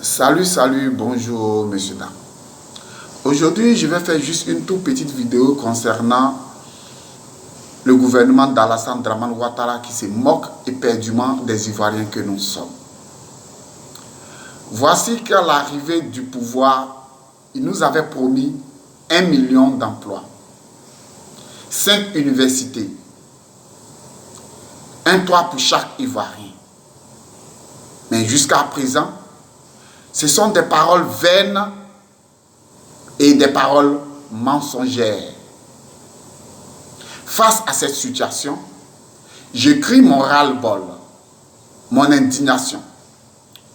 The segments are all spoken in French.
Salut, bonjour, messieurs, dames. Aujourd'hui, je vais faire juste une toute petite vidéo concernant le gouvernement d'Alassane Dramane Ouattara qui se moque éperdument des Ivoiriens que nous sommes. Voici qu'à l'arrivée du pouvoir, il nous avait promis 1 million d'emplois, 5 universités, un toit pour chaque Ivoirien. Mais jusqu'à présent, ce sont des paroles vaines et des paroles mensongères. Face à cette situation, je crie mon ras-le-bol, mon indignation,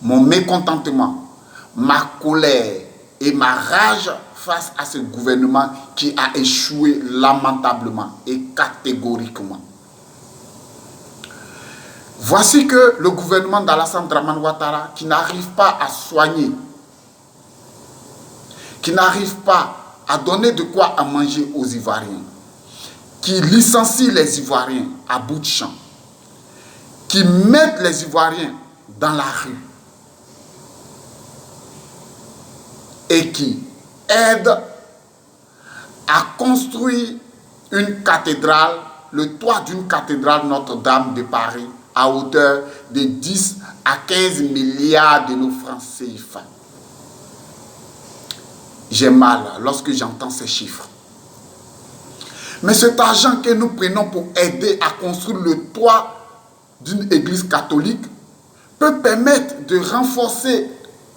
mon mécontentement, ma colère et ma rage face à ce gouvernement qui a échoué lamentablement et catégoriquement. Voici que le gouvernement d'Alassane Dramane Ouattara, qui n'arrive pas à soigner, qui n'arrive pas à donner de quoi à manger aux Ivoiriens, qui licencie les Ivoiriens à bout de champ, qui met les Ivoiriens dans la rue et qui aide à construire une cathédrale, le toit d'une cathédrale Notre-Dame de Paris, à hauteur de 10 à 15 milliards de nos francs CFA. J'ai mal lorsque j'entends ces chiffres. Mais cet argent que nous prenons pour aider à construire le toit d'une église catholique peut permettre de renforcer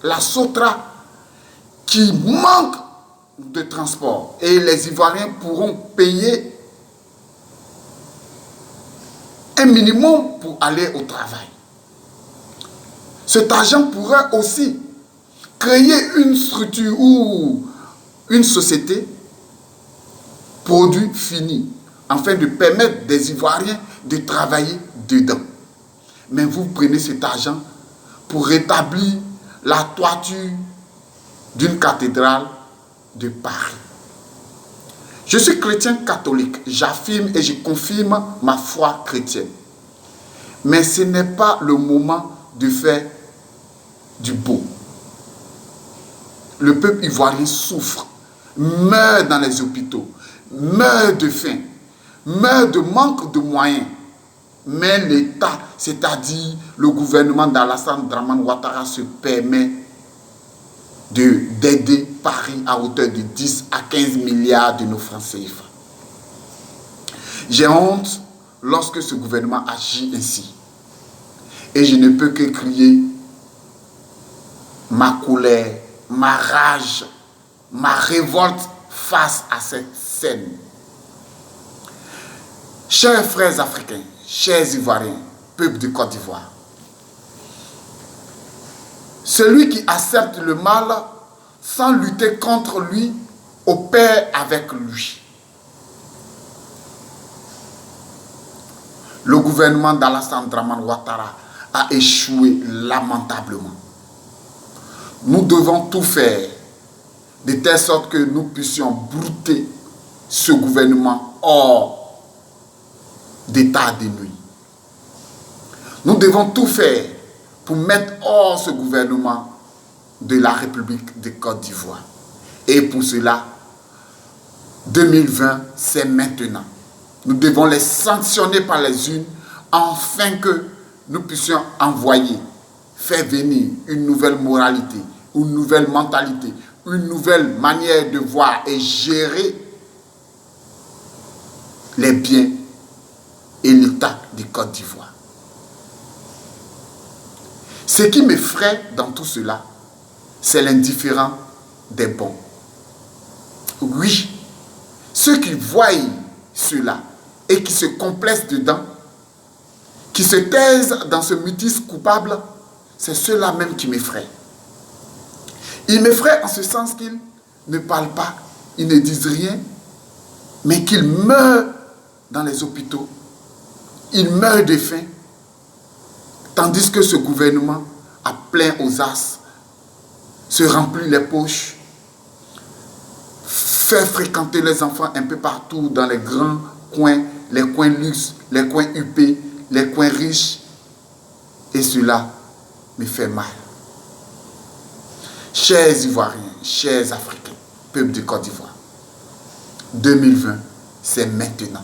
la Sotra qui manque de transport. Et les Ivoiriens pourront payer un minimum pour aller au travail. Cet argent pourrait aussi créer une structure ou une société produit fini, afin de permettre des Ivoiriens de travailler dedans. Mais vous prenez cet argent pour rétablir la toiture d'une cathédrale de Paris. Je suis chrétien catholique, j'affirme et je confirme ma foi chrétienne. Mais ce n'est pas le moment de faire du beau. Le peuple ivoirien souffre, meurt dans les hôpitaux, meurt de faim, meurt de manque de moyens. Mais l'État, c'est-à-dire le gouvernement d'Alassane Dramane Ouattara, se permet d'aider Paris à hauteur de 10 à 15 milliards de nos francs CFA. J'ai honte lorsque ce gouvernement agit ainsi. Et je ne peux que crier ma colère, ma rage, ma révolte face à cette scène. Chers frères africains, chers Ivoiriens, peuple de Côte d'Ivoire, celui qui accepte le mal sans lutter contre lui opère avec lui. Le gouvernement d'Alassane Dramane Ouattara a échoué lamentablement. Nous devons tout faire de telle sorte que nous puissions brouter ce gouvernement hors d'état de nuit. Nous devons tout faire pour mettre hors ce gouvernement de la République de Côte d'Ivoire. Et pour cela, 2020, c'est maintenant. Nous devons les sanctionner par les unes, afin que nous puissions envoyer, faire venir une nouvelle moralité, une nouvelle mentalité, une nouvelle manière de voir et gérer les biens et l'État de Côte d'Ivoire. Ce qui m'effraie dans tout cela, c'est l'indifférent des bons. Oui, ceux qui voient cela et qui se complaisent dedans, qui se taisent dans ce mutisme coupable, c'est ceux-là même qui m'effraient. Ils m'effraient en ce sens qu'ils ne parlent pas, ils ne disent rien, mais qu'ils meurent dans les hôpitaux, ils meurent de faim, tandis que ce gouvernement a plein aux as, se remplit les poches, fait fréquenter les enfants un peu partout dans les grands coins, les coins luxe, les coins huppés, les coins riches. Et cela me fait mal. Chers Ivoiriens, chers Africains, peuple de Côte d'Ivoire, 2020, c'est maintenant.